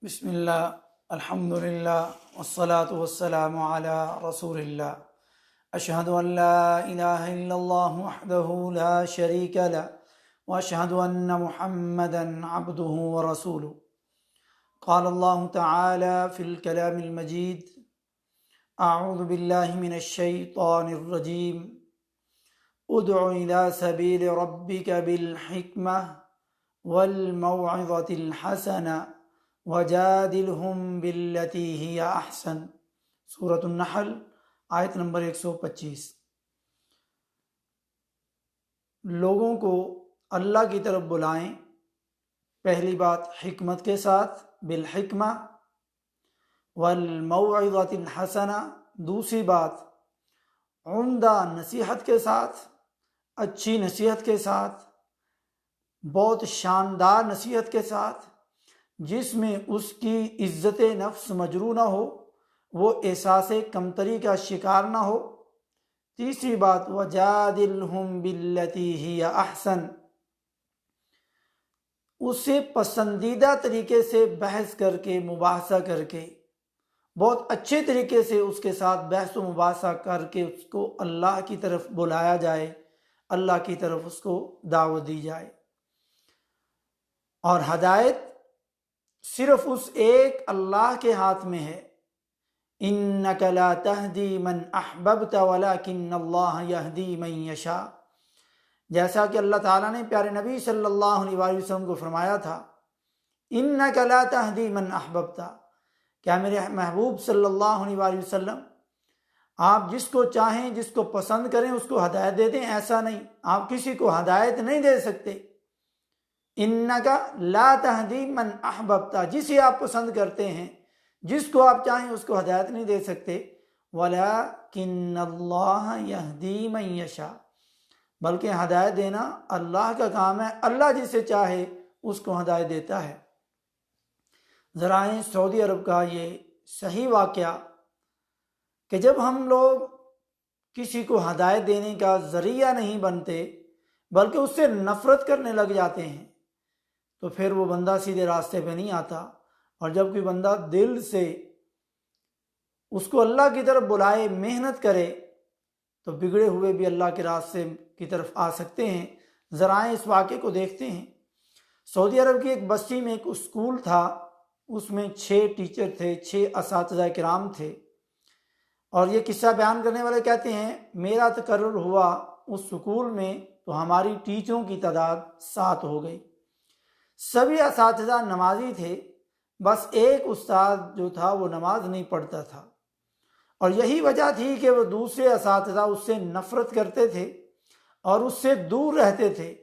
بسم اللہ الحمد للہ والصلاة والسلام علی رسول اللہ اشہد ان لا الہ الا اللہ وحدہ لا شریک لہ واشہد ان محمدا عبدہ ورسولہ قال اللہ تعالی فی الکلام المجید اعوذ باللہ من الشیطان الرجیم ادع الى سبیل ربک بالحکمہ والموعظۃ الحسنہ وجادلہم باللتی ہی احسن۔ سورۃ النحل آیت نمبر 125۔ لوگوں کو اللہ کی طرف بلائیں، پہلی بات حکمت کے ساتھ، بالحکمہ، والموعظۃ الحسنہ، دوسری بات عمدہ نصیحت کے ساتھ، اچھی نصیحت کے ساتھ، بہت شاندار نصیحت کے ساتھ، جس میں اس کی عزت نفس مجروح نہ ہو، وہ احساس کمتری کا شکار نہ ہو۔ تیسری بات وجادلہم باللتی ہی احسن، اس سے پسندیدہ طریقے سے بحث کر کے، مباحثہ کر کے، بہت اچھے طریقے سے اس کے ساتھ بحث و مباحثہ کر کے اس کو اللہ کی طرف بلایا جائے، اللہ کی طرف اس کو دعوت دی جائے۔ اور ہدایت صرف اس ایک اللہ کے ہاتھ میں ہے۔ انک لا تہدی من احببت ولکن اللہ یہدی من یشاء، جیسا کہ اللہ تعالیٰ نے پیارے نبی صلی اللہ علیہ وآلہ وسلم کو فرمایا تھا، انک لا تہدی من احببت، کیا میرے محبوب صلی اللہ علیہ وآلہ وسلم آپ جس کو چاہیں، جس کو پسند کریں اس کو ہدایت دے دیں؟ ایسا نہیں، آپ کسی کو ہدایت نہیں دے سکتے۔ انکا لا تہدی من احببتا، جسے آپ پسند کرتے ہیں، جس کو آپ چاہیں اس کو ہدایت نہیں دے سکتے۔ ولیکن اللہ یہدی من یشاء، بلکہ ہدایت دینا اللہ کا کام ہے، اللہ جسے چاہے اس کو ہدایت دیتا ہے۔ ذرائع سعودی عرب کا یہ صحیح واقعہ کہ جب ہم لوگ کسی کو ہدایت دینے کا ذریعہ نہیں بنتے بلکہ اس سے نفرت کرنے لگ جاتے ہیں تو پھر وہ بندہ سیدھے راستے پہ نہیں آتا۔ اور جب کوئی بندہ دل سے اس کو اللہ کی طرف بلائے، محنت کرے، تو بگڑے ہوئے بھی اللہ کے راستے کی طرف آ سکتے ہیں۔ ذرائع اس واقعے کو دیکھتے ہیں۔ سعودی عرب کی ایک بستی میں ایک اسکول تھا، اس میں 6 ٹیچر تھے، 6 اساتذہ کرام تھے۔ اور یہ قصہ بیان کرنے والے کہتے ہیں میرا تقرر ہوا اس اسکول میں تو ہماری ٹیچروں کی تعداد 7 ہو گئی۔ سبھی اساتذہ نمازی تھے، بس ایک استاد جو تھا وہ نماز نہیں پڑھتا تھا، اور یہی وجہ تھی کہ وہ دوسرے اساتذہ اس سے نفرت کرتے تھے اور اس سے دور رہتے تھے۔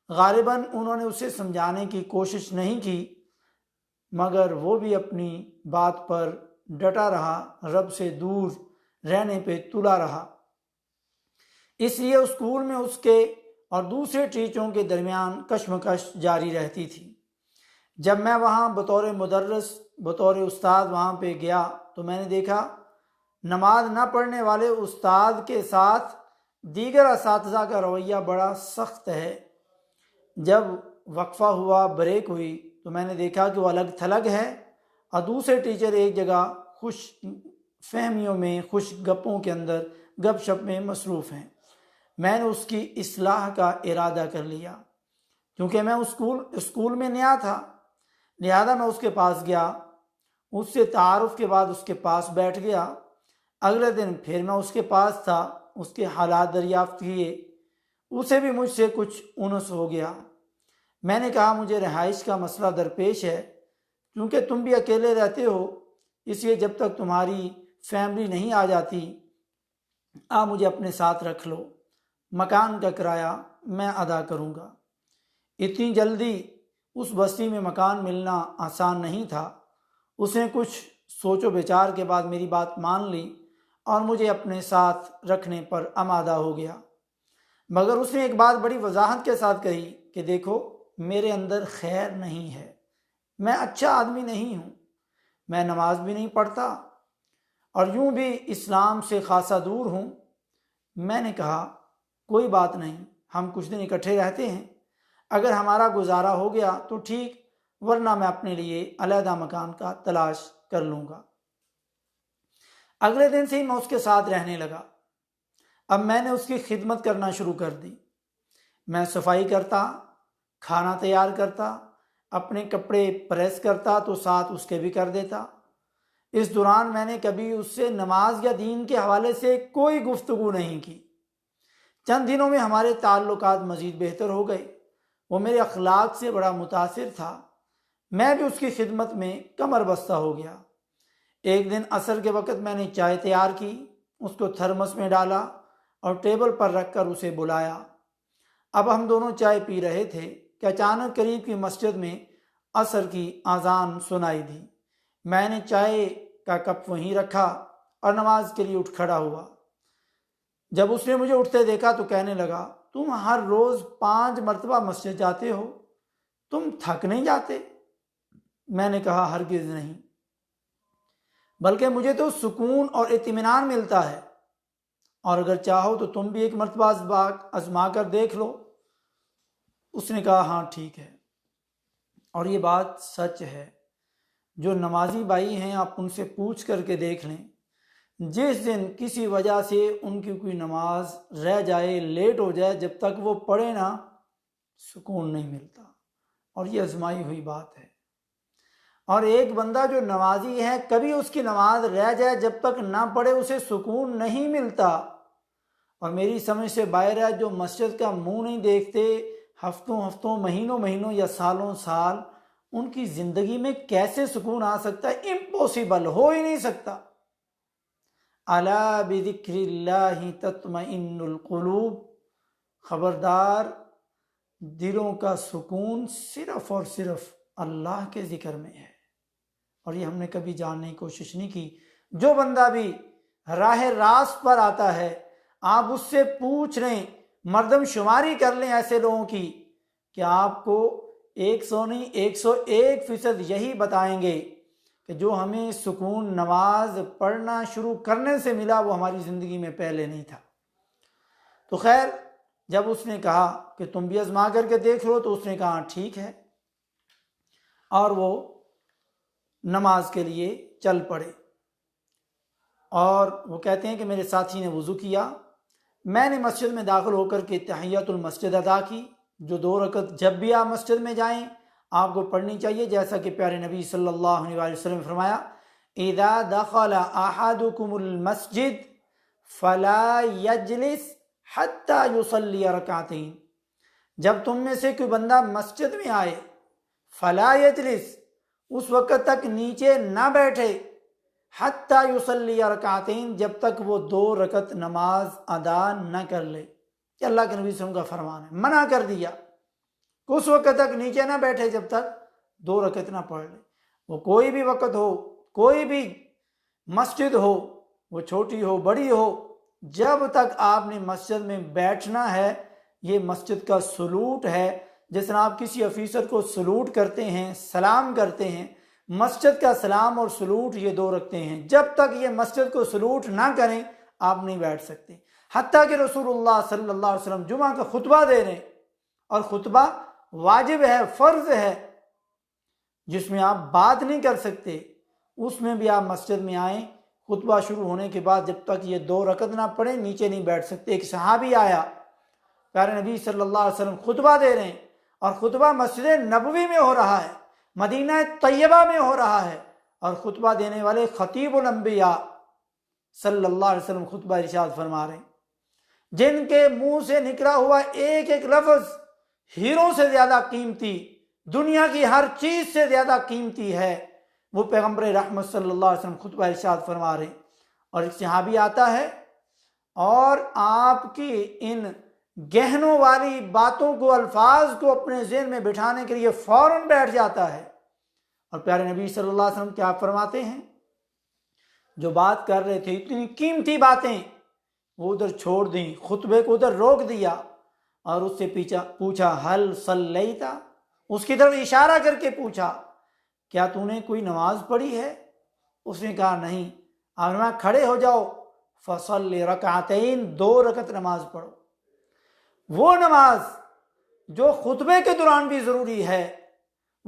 غالباً انہوں نے اسے سمجھانے کی کوشش نہیں کی، مگر وہ بھی اپنی بات پر ڈٹا رہا، رب سے دور رہنے پہ تلا رہا۔ اس لیے اسکول میں اس کے اور دوسرے ٹیچروں کے درمیان کشمکش جاری رہتی تھی۔ جب میں وہاں بطور مدرس، بطور استاد وہاں پہ گیا تو میں نے دیکھا نماز نہ پڑھنے والے استاد کے ساتھ دیگر اساتذہ کا رویہ بڑا سخت ہے۔ جب وقفہ ہوا، بریک ہوئی، تو میں نے دیکھا کہ وہ الگ تھلگ ہے اور دوسرے ٹیچر ایک جگہ خوش فہمیوں میں، خوش گپوں کے اندر، گپ شپ میں مصروف ہیں۔ میں نے اس کی اصلاح کا ارادہ کر لیا، کیونکہ میں اسکول میں نیا تھا، لہذا میں اس کے پاس گیا، اس سے تعارف کے بعد اس کے پاس بیٹھ گیا۔ اگلے دن پھر میں اس کے پاس تھا، اس کے حالات دریافت کیے، اسے بھی مجھ سے کچھ انس ہو گیا۔ میں نے کہا مجھے رہائش کا مسئلہ درپیش ہے، کیونکہ تم بھی اکیلے رہتے ہو، اس لیے جب تک تمہاری فیملی نہیں آ جاتی آپ مجھے اپنے ساتھ رکھ لو، مکان کا کرایہ میں ادا کروں گا۔ اتنی جلدی اس بستی میں مکان ملنا آسان نہیں تھا۔ اس نے کچھ سوچ و بچار کے بعد میری بات مان لی اور مجھے اپنے ساتھ رکھنے پر آمادہ ہو گیا، مگر اس نے ایک بات بڑی وضاحت کے ساتھ کہی کہ دیکھو میرے اندر خیر نہیں ہے، میں اچھا آدمی نہیں ہوں، میں نماز بھی نہیں پڑھتا اور یوں بھی اسلام سے خاصا دور ہوں۔ میں نے کہا کوئی بات نہیں، ہم کچھ دن اکٹھے رہتے ہیں، اگر ہمارا گزارا ہو گیا تو ٹھیک، ورنہ میں اپنے لیے علیحدہ مکان کا تلاش کر لوں گا۔ اگلے دن سے ہی میں اس کے ساتھ رہنے لگا۔ اب میں نے اس کی خدمت کرنا شروع کر دی۔ میں صفائی کرتا، کھانا تیار کرتا، اپنے کپڑے پریس کرتا تو ساتھ اس کے بھی کر دیتا۔ اس دوران میں نے کبھی اس سے نماز یا دین کے حوالے سے کوئی گفتگو نہیں کی۔ چند دنوں میں ہمارے تعلقات مزید بہتر ہو گئے۔ وہ میرے اخلاق سے بڑا متاثر تھا، میں بھی اس کی خدمت میں کمر بستہ ہو گیا۔ ایک دن عصر کے وقت میں نے چائے تیار کی، اس کو تھرمس میں ڈالا اور ٹیبل پر رکھ کر اسے بلایا۔ اب ہم دونوں چائے پی رہے تھے کہ اچانک قریب کی مسجد میں عصر کی اذان سنائی دی۔ میں نے چائے کا کپ وہیں رکھا اور نماز کے لیے اٹھ کھڑا ہوا۔ جب اس نے مجھے اٹھتے دیکھا تو کہنے لگا، تم ہر روز 5 مرتبہ مسجد جاتے ہو، تم تھک نہیں جاتے؟ میں نے کہا ہرگز نہیں، بلکہ مجھے تو سکون اور اطمینان ملتا ہے، اور اگر چاہو تو تم بھی ایک مرتبہ آزما کر دیکھ لو۔ اس نے کہا ہاں ٹھیک ہے۔ اور یہ بات سچ ہے، جو نمازی بھائی ہیں آپ ان سے پوچھ کر کے دیکھ لیں، جس دن کسی وجہ سے ان کی کوئی نماز رہ جائے، لیٹ ہو جائے، جب تک وہ پڑھے نا سکون نہیں ملتا، اور یہ آزمائی ہوئی بات ہے۔ اور ایک بندہ جو نمازی ہے، کبھی اس کی نماز رہ جائے جب تک نہ پڑھے اسے سکون نہیں ملتا۔ اور میری سمجھ سے باہر ہے جو مسجد کا منہ نہیں دیکھتے ہفتوں ہفتوں، مہینوں مہینوں یا سالوں سال، ان کی زندگی میں کیسے سکون آ سکتا ہے؟ امپوسیبل، ہو ہی نہیں سکتا۔ الا بذکر اللہ تطمئن القلوب، خبردار، دلوں کا سکون صرف اور صرف اللہ کے ذکر میں ہے۔ اور یہ ہم نے کبھی جاننے کی کوشش نہیں کی۔ جو بندہ بھی راہ راست پر آتا ہے، آپ اس سے پوچھ لیں، مردم شماری کر لیں ایسے لوگوں کی، کہ آپ کو 100 نہیں 101% یہی بتائیں گے کہ جو ہمیں سکون نماز پڑھنا شروع کرنے سے ملا وہ ہماری زندگی میں پہلے نہیں تھا۔ تو خیر، جب اس نے کہا کہ تم بھی آزما کر کے دیکھ لو تو اس نے کہا ٹھیک ہے، اور وہ نماز کے لیے چل پڑے۔ اور وہ کہتے ہیں کہ میرے ساتھی نے وضو کیا، میں نے مسجد میں داخل ہو کر کے تحیۃ المسجد ادا کی، جو 2 رکعت جب بھی آپ مسجد میں جائیں آپ کو پڑھنی چاہیے، جیسا کہ پیارے نبی صلی اللہ علیہ وسلم نے فرمایا، اذا دخل احدکم المسجد فلا یجلس حتی یصلی رکعتین، جب تم میں سے کوئی بندہ مسجد میں آئے، فلا یجلس، اس وقت تک نیچے نہ بیٹھے، حتی یصلی رکعتین، جب تک وہ 2 رکعت نماز ادا نہ کر لے۔ یہ اللہ کے نبی صلی اللہ علیہ وسلم کا فرمان ہے، منع کر دیا کہ اس وقت تک نیچے نہ بیٹھے جب تک 2 رکعت نہ پڑھ لے۔ وہ کوئی بھی وقت ہو، کوئی بھی مسجد ہو، وہ چھوٹی ہو بڑی ہو، جب تک آپ نے مسجد میں بیٹھنا ہے، یہ مسجد کا سلوٹ ہے۔ جس طرح آپ کسی آفیسر کو سلوٹ کرتے ہیں، سلام کرتے ہیں، مسجد کا سلام اور سلوٹ یہ 2 رکھتے ہیں۔ جب تک یہ مسجد کو سلوٹ نہ کریں آپ نہیں بیٹھ سکتے۔ حتیٰ کہ رسول اللہ صلی اللہ علیہ وسلم جمعہ کا خطبہ دے رہے ہیں، اور خطبہ واجب ہے، فرض ہے، جس میں آپ بات نہیں کر سکتے، اس میں بھی آپ مسجد میں آئیں، خطبہ شروع ہونے کے بعد جب تک یہ 2 رکعت نہ پڑھیں نیچے نہیں بیٹھ سکتے۔ ایک صحابی آیا، پیارے نبی صلی اللہ علیہ وسلم خطبہ دے رہے ہیں، اور خطبہ مسجد نبوی میں ہو رہا ہے، مدینہ طیبہ میں ہو رہا ہے، اور خطبہ دینے والے خطیب الانبیاء صلی اللہ علیہ وسلم خطبہ ارشاد فرما رہے ہیں، جن کے منہ سے نکلا ہوا ایک ایک لفظ ہیروں سے زیادہ قیمتی، دنیا کی ہر چیز سے زیادہ قیمتی ہے، وہ پیغمبر رحمت صلی اللہ علیہ وسلم خطبہ ارشاد فرما رہے ہیں۔ اور ایک صحابی آتا ہے اور آپ کی ان گہنوں والی باتوں کو، الفاظ کو اپنے ذہن میں بٹھانے کے لیے فوراً بیٹھ جاتا ہے، اور پیارے نبی صلی اللہ علیہ وسلم کیا فرماتے ہیں، جو بات کر رہے تھے اتنی قیمتی باتیں وہ ادھر چھوڑ دیں، خطبے کو ادھر روک دیا، اور اس سے پوچھا حل صلیتا، اس کی طرف اشارہ کر کے پوچھا کیا تو نے کوئی نماز پڑھی ہے؟ اس نے کہا نہیں۔ آپ نے کھڑے ہو جاؤ، فصلی رکعتین، 2 رکعت نماز پڑھو۔ وہ نماز جو خطبے کے دوران بھی ضروری ہے،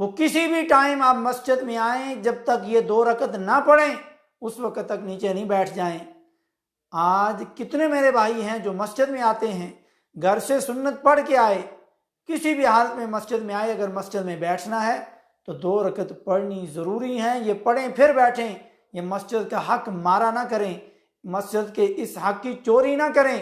وہ کسی بھی ٹائم آپ مسجد میں آئیں، جب تک یہ 2 رکعت نہ پڑھیں اس وقت تک نیچے نہیں بیٹھ جائیں۔ آج کتنے میرے بھائی ہیں جو مسجد میں آتے ہیں، گھر سے سنت پڑھ کے آئے، کسی بھی حالت میں مسجد میں آئے، اگر مسجد میں بیٹھنا ہے تو 2 رکعت پڑھنی ضروری ہیں، یہ پڑھیں پھر بیٹھیں۔ یہ مسجد کا حق مارا نہ کریں، مسجد کے اس حق کی چوری نہ کریں،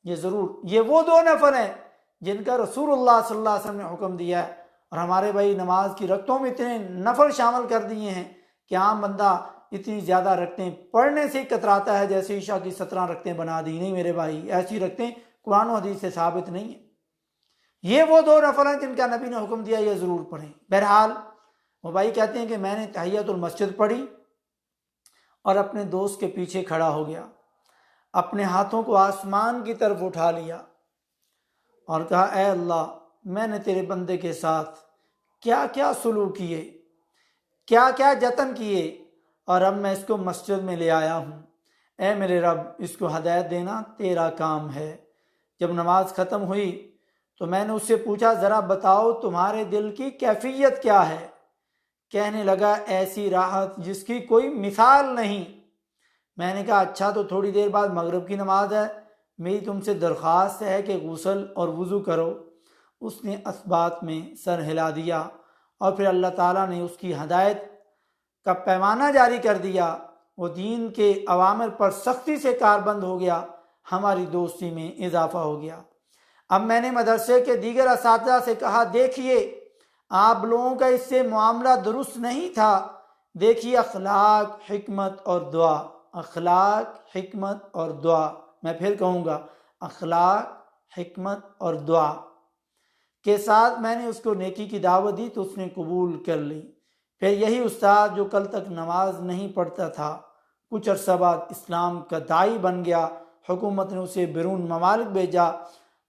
یہ ضرور، یہ وہ 2 نفل ہیں جن کا رسول اللہ صلی اللہ علیہ وسلم نے حکم دیا ہے۔ اور ہمارے بھائی نماز کی رکعتوں میں اتنے نفل شامل کر دیے ہیں کہ عام بندہ اتنی زیادہ رکعتیں پڑھنے سے کتراتا ہے، جیسے عشاء کی 17 رکعتیں بنا دی۔ نہیں میرے بھائی، ایسی رکعتیں قرآن و حدیث سے ثابت نہیں ہیں۔ یہ وہ 2 نفل ہیں جن کا نبی نے حکم دیا، یہ ضرور پڑھیں۔ بہرحال وہ بھائی کہتے ہیں کہ میں نے تحیۃ المسجد پڑھی اور اپنے دوست کے پیچھے کھڑا ہو گیا، اپنے ہاتھوں کو آسمان کی طرف اٹھا لیا اور کہا، اے اللہ، میں نے تیرے بندے کے ساتھ کیا کیا سلوک کیے، کیا کیا جتن کیے، اور اب میں اس کو مسجد میں لے آیا ہوں۔ اے میرے رب، اس کو ہدایت دینا تیرا کام ہے۔ جب نماز ختم ہوئی تو میں نے اس سے پوچھا، ذرا بتاؤ تمہارے دل کی کیفیت کیا ہے؟ کہنے لگا، ایسی راحت جس کی کوئی مثال نہیں۔ میں نے کہا، اچھا تو تھوڑی دیر بعد مغرب کی نماز ہے، میری تم سے درخواست ہے کہ غسل اور وضو کرو۔ اس نے اسبات میں سر ہلا دیا اور پھر اللہ تعالیٰ نے اس کی ہدایت کا پیمانہ جاری کر دیا، وہ دین کے اوامر پر سختی سے کاربند ہو گیا، ہماری دوستی میں اضافہ ہو گیا۔ اب میں نے مدرسے کے دیگر اساتذہ سے کہا، دیکھیے آپ لوگوں کا اس سے معاملہ درست نہیں تھا، دیکھیے اخلاق، حکمت اور دعا، اخلاق، حکمت اور دعا، میں پھر کہوں گا، اخلاق، حکمت اور دعا کے ساتھ میں نے اس کو نیکی کی دعوت دی تو اس نے قبول کر لی۔ پھر یہی استاد جو کل تک نماز نہیں پڑھتا تھا، کچھ عرصہ بعد اسلام کا داعی بن گیا، حکومت نے اسے بیرون ممالک بھیجا،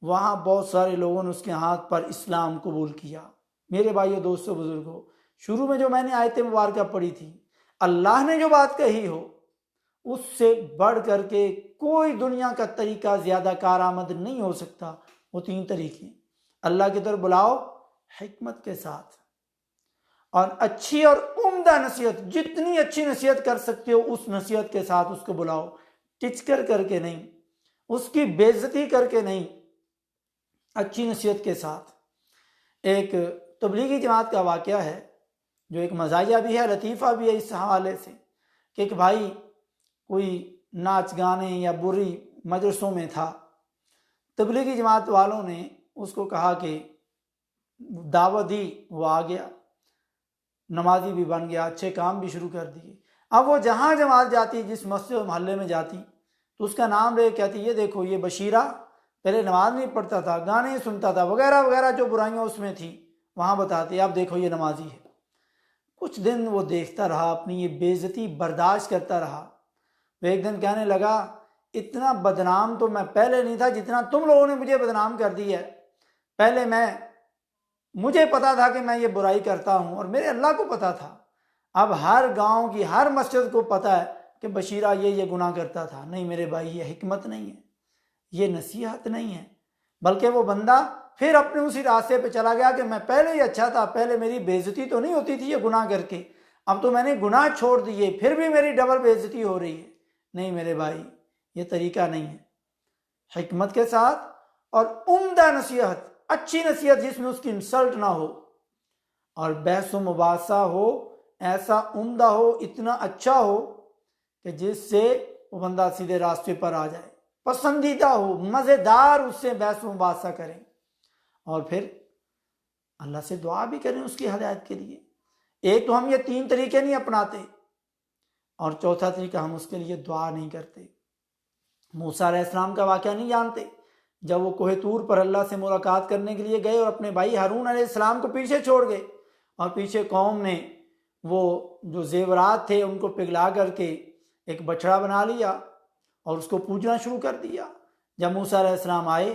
وہاں بہت سارے لوگوں نے اس کے ہاتھ پر اسلام قبول کیا۔ میرے بھائیو، دوستو، بزرگوں، شروع میں جو میں نے آیت مبارکہ پڑھی تھی، اللہ نے جو بات کہی ہو اس سے بڑھ کر کے کوئی دنیا کا طریقہ زیادہ کارآمد نہیں ہو سکتا۔ وہ 3 طریقے، اللہ کی طرف بلاؤ حکمت کے ساتھ، اور اچھی اور عمدہ نصیحت، جتنی اچھی نصیحت کر سکتے ہو اس نصیحت کے ساتھ اس کو بلاؤ، ٹچکر کر کے نہیں، اس کی بے عزتی کر کے نہیں، اچھی نصیحت کے ساتھ۔ ایک تبلیغی جماعت کا واقعہ ہے جو ایک مزاحیہ بھی ہے، لطیفہ بھی ہے اس حوالے سے، کہ ایک بھائی کوئی ناچ گانے یا بری مجلسوں میں تھا، تبلیغی جماعت والوں نے اس کو کہا کہ دعوت دی، وہ آ گیا، نمازی بھی بن گیا، اچھے کام بھی شروع کر دیے۔ اب وہ جہاں جماعت جاتی، جس مسجد و محلے میں جاتی تو اس کا نام لے کہتی، یہ دیکھو یہ بشیرہ پہلے نماز نہیں پڑھتا تھا، گانے سنتا تھا، وغیرہ وغیرہ جو برائیاں اس میں تھیں وہاں بتاتے، اب دیکھو یہ نمازی ہے۔ کچھ دن وہ دیکھتا رہا، اپنی یہ بے عزتی برداشت کرتا رہا۔ وہ ایک دن کہنے لگا، اتنا بدنام تو میں پہلے نہیں تھا جتنا تم لوگوں نے مجھے بدنام کر دی ہے۔ پہلے مجھے پتا تھا کہ میں یہ برائی کرتا ہوں اور میرے اللہ کو پتا تھا، اب ہر گاؤں کی ہر مسجد کو پتا ہے کہ بشیرہ یہ گناہ کرتا تھا۔ نہیں میرے بھائی، یہ حکمت نہیں ہے، یہ نصیحت نہیں ہے، بلکہ وہ بندہ پھر اپنے اسی راستے پہ چلا گیا کہ میں پہلے ہی اچھا تھا، پہلے میری بے عزتی تو نہیں ہوتی تھی یہ گناہ کر کے، اب تو میں نے گناہ چھوڑ دیے پھر بھی میری ڈبل بے عزتی ہو رہی ہے۔ نہیں میرے بھائی، یہ طریقہ نہیں ہے۔ حکمت کے ساتھ اور عمدہ نصیحت، اچھی نصیحت جس میں اس کی انسلٹ نہ ہو، اور بحث و مباحثہ ہو ایسا عمدہ ہو، اتنا اچھا ہو کہ جس سے وہ بندہ سیدھے راستے پر آ جائے، پسندیدہ ہو، مزیدار، اس سے بحث و مباحثہ کریں، اور پھر اللہ سے دعا بھی کریں اس کی ہدایت کے لیے۔ ایک تو ہم یہ 3 طریقے نہیں اپناتے، اور چوتھا طریقہ ہم اس کے لیے دعا نہیں کرتے۔ موسیٰ علیہ السلام کا واقعہ نہیں جانتے؟ جب وہ کوہ طور پر اللہ سے ملاقات کرنے کے لیے گئے اور اپنے بھائی ہارون علیہ السلام کو پیچھے چھوڑ گئے، اور پیچھے قوم نے وہ جو زیورات تھے ان کو پگھلا کر کے ایک بچڑا بنا لیا اور اس کو پوجنا شروع کر دیا۔ جب موسیٰ علیہ السلام آئے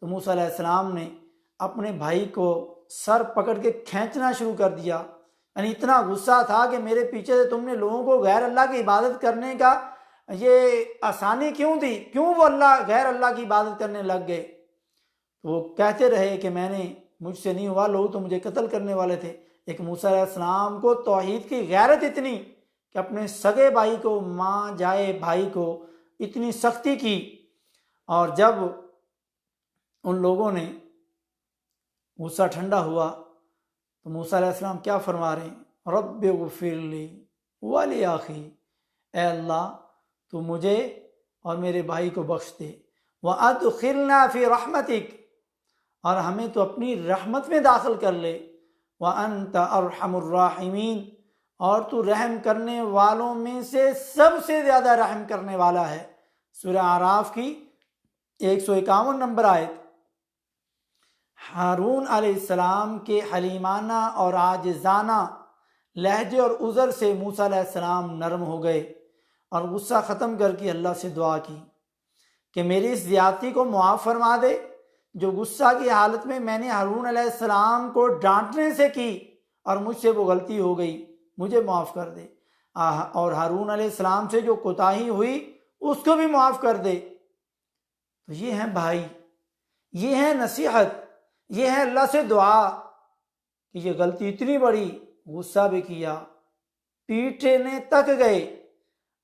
تو موسیٰ علیہ السلام نے اپنے بھائی کو سر پکڑ کے کھینچنا شروع کر دیا، یعنی اتنا غصہ تھا کہ میرے پیچھے سے تم نے لوگوں کو غیر اللہ کی عبادت کرنے کا یہ آسانی کیوں دی، کیوں وہ غیر اللہ کی عبادت کرنے لگ گئے؟ تو وہ کہتے رہے کہ مجھ سے نہیں ہوا، لوگ تو مجھے قتل کرنے والے تھے، ایک موسیٰ علیہ السلام کو توحید کی غیرت اتنی کہ اپنے سگے بھائی کو، ماں جائے بھائی کو اتنی سختی کی، اور جب ان لوگوں نے غصہ ٹھنڈا ہوا تو موسیٰ علیہ السلام کیا فرما رہے ہیں؟ رب اغفر لی ولی اخی، اے اللہ تو مجھے اور میرے بھائی کو بخش دے، وادخلنا فی رحمتک، اور ہمیں تو اپنی رحمت میں داخل کر لے، وانت ارحم الراحمین، اور تو رحم کرنے والوں میں سے سب سے زیادہ رحم کرنے والا ہے۔ سورہ اعراف کی 151 نمبر آیت۔ ہارون علیہ السلام کے حلیمانہ اور عاجزانہ لہجے اور عذر سے موسیٰ علیہ السلام نرم ہو گئے اور غصہ ختم کر کے اللہ سے دعا کی کہ میری اس زیادتی کو معاف فرما دے جو غصہ کی حالت میں نے ہارون علیہ السلام کو ڈانٹنے سے کی، اور مجھ سے وہ غلطی ہو گئی، مجھے معاف کر دے، اور ہارون علیہ السلام سے جو کوتاہی ہوئی اس کو بھی معاف کر دے۔ تو یہ ہے بھائی، یہ ہے نصیحت، یہ ہے اللہ سے دعا کہ یہ غلطی اتنی بڑی، غصہ بھی کیا، پیٹنے تک گئے،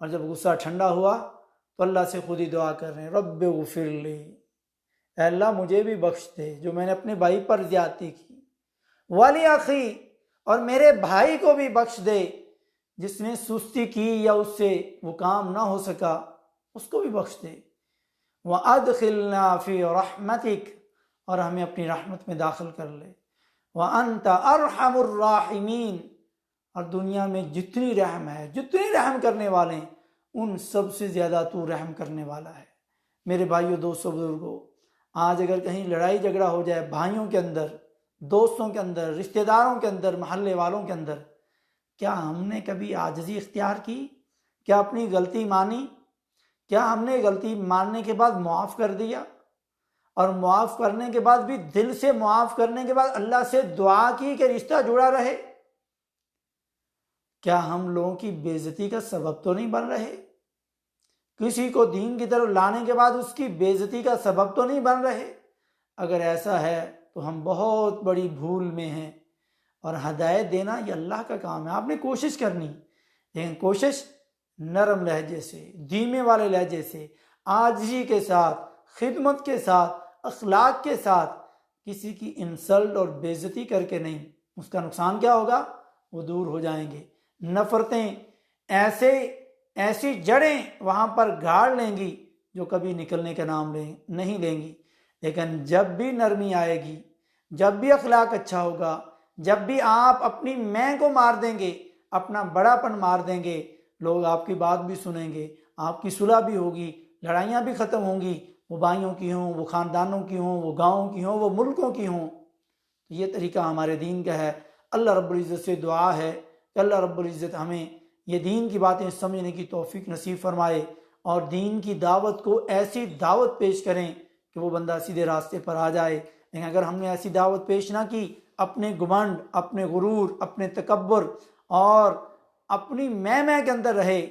اور جب غصہ ٹھنڈا ہوا تو اللہ سے خود ہی دعا کر رہے ہیں رب اغفر لی، اے اللہ مجھے بھی بخش دے جو میں نے اپنے بھائی پر زیادتی کی، ولی اخی، اور میرے بھائی کو بھی بخش دے جس نے سستی کی یا اس سے وہ کام نہ ہو سکا، اس کو بھی بخش دے، وادخلنا فی رحمتک، اور ہمیں اپنی رحمت میں داخل کر لے، وانت ارحم الراحمین، اور دنیا میں جتنی رحم ہے، جتنی رحم کرنے والے ہیں، ان سب سے زیادہ تو رحم کرنے والا ہے۔ میرے بھائیوں، دوستوں، بزرگوں، آج اگر کہیں لڑائی جھگڑا ہو جائے بھائیوں کے اندر، دوستوں کے اندر، رشتہ داروں کے اندر، محلے والوں کے اندر، کیا ہم نے کبھی عاجزی اختیار کی؟ کیا اپنی غلطی مانی؟ کیا ہم نے غلطی ماننے کے بعد معاف کر دیا؟ اور معاف کرنے کے بعد بھی دل سے معاف کرنے کے بعد اللہ سے دعا کی کہ رشتہ جڑا رہے؟ کیا ہم لوگوں کی بے عزتی کا سبب تو نہیں بن رہے؟ کسی کو دین کی طرف لانے کے بعد اس کی بے عزتی کا سبب تو نہیں بن رہے؟ اگر ایسا ہے تو ہم بہت بڑی بھول میں ہیں، اور ہدایت دینا یہ اللہ کا کام ہے۔ آپ نے کوشش کرنی، لیکن کوشش نرم لہجے سے، دھیمے والے لہجے سے، عاجزی کے ساتھ، خدمت کے ساتھ، اخلاق کے ساتھ، کسی کی انسلٹ اور بے عزتی کر کے نہیں۔ اس کا نقصان کیا ہوگا؟ وہ دور ہو جائیں گے، نفرتیں ایسی جڑیں وہاں پر گاڑ لیں گی جو کبھی نکلنے کا نام نہیں لیں گی۔ لیکن جب بھی نرمی آئے گی، جب بھی اخلاق اچھا ہوگا، جب بھی آپ اپنی میں کو مار دیں گے، اپنا بڑا پن مار دیں گے، لوگ آپ کی بات بھی سنیں گے، آپ کی صلح بھی ہوگی، لڑائیاں بھی ختم ہوں گی، وہ بھائیوں کی ہوں، وہ خاندانوں کی ہوں، وہ گاؤں کی ہوں، وہ ملکوں کی ہوں۔ یہ طریقہ ہمارے دین کا ہے۔ اللہ رب العزت سے دعا ہے کہ اللہ رب العزت ہمیں یہ دین کی باتیں سمجھنے کی توفیق نصیب فرمائے، اور دین کی دعوت کو ایسی دعوت پیش کریں کہ وہ بندہ سیدھے راستے پر آ جائے۔ لیکن اگر ہم نے ایسی دعوت پیش نہ کی، اپنے گمنڈ، اپنے غرور، اپنے تکبر اور اپنی میں کے اندر رہے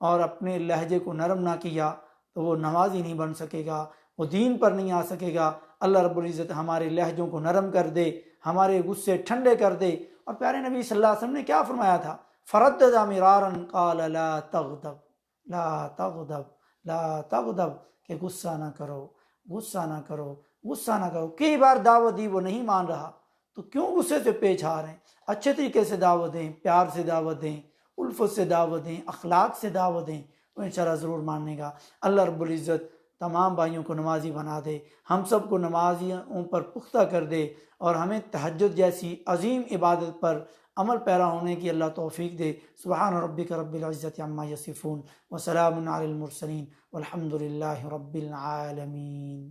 اور اپنے لہجے کو نرم نہ کیا، تو وہ نمازی نہیں بن سکے گا، وہ دین پر نہیں آ سکے گا۔ اللہ رب العزت ہمارے لہجوں کو نرم کر دے، ہمارے غصے ٹھنڈے کر دے۔ اور پیارے نبی صلی اللہ علیہ وسلم نے کیا فرمایا تھا؟ فردد مرارا قال لا تغضب لا تغضب لا تغضب، کہ غصہ نہ کرو، غصہ نہ کرو، غصہ نہ کرو۔ کئی بار دعوت دی، وہ نہیں مان رہا، تو کیوں غصے سے پیچ آ رہے ہیں؟ اچھے طریقے سے دعوت دیں، پیار سے دعوت دیں، الفت سے دعوت دیں، اخلاق سے دعوت دیں، تو انشاءاللہ ضرور ماننے گا۔ اللہ رب العزت تمام بھائیوں کو نمازی بنا دے، ہم سب کو نمازیوں پر پختہ کر دے، اور ہمیں تہجد جیسی عظیم عبادت پر عمل پیرا ہونے کی اللہ توفیق دے۔ سبحان ربک رب العزت عما یصفون، وسلام علی المرسلین، والحمد للہ رب العالمین۔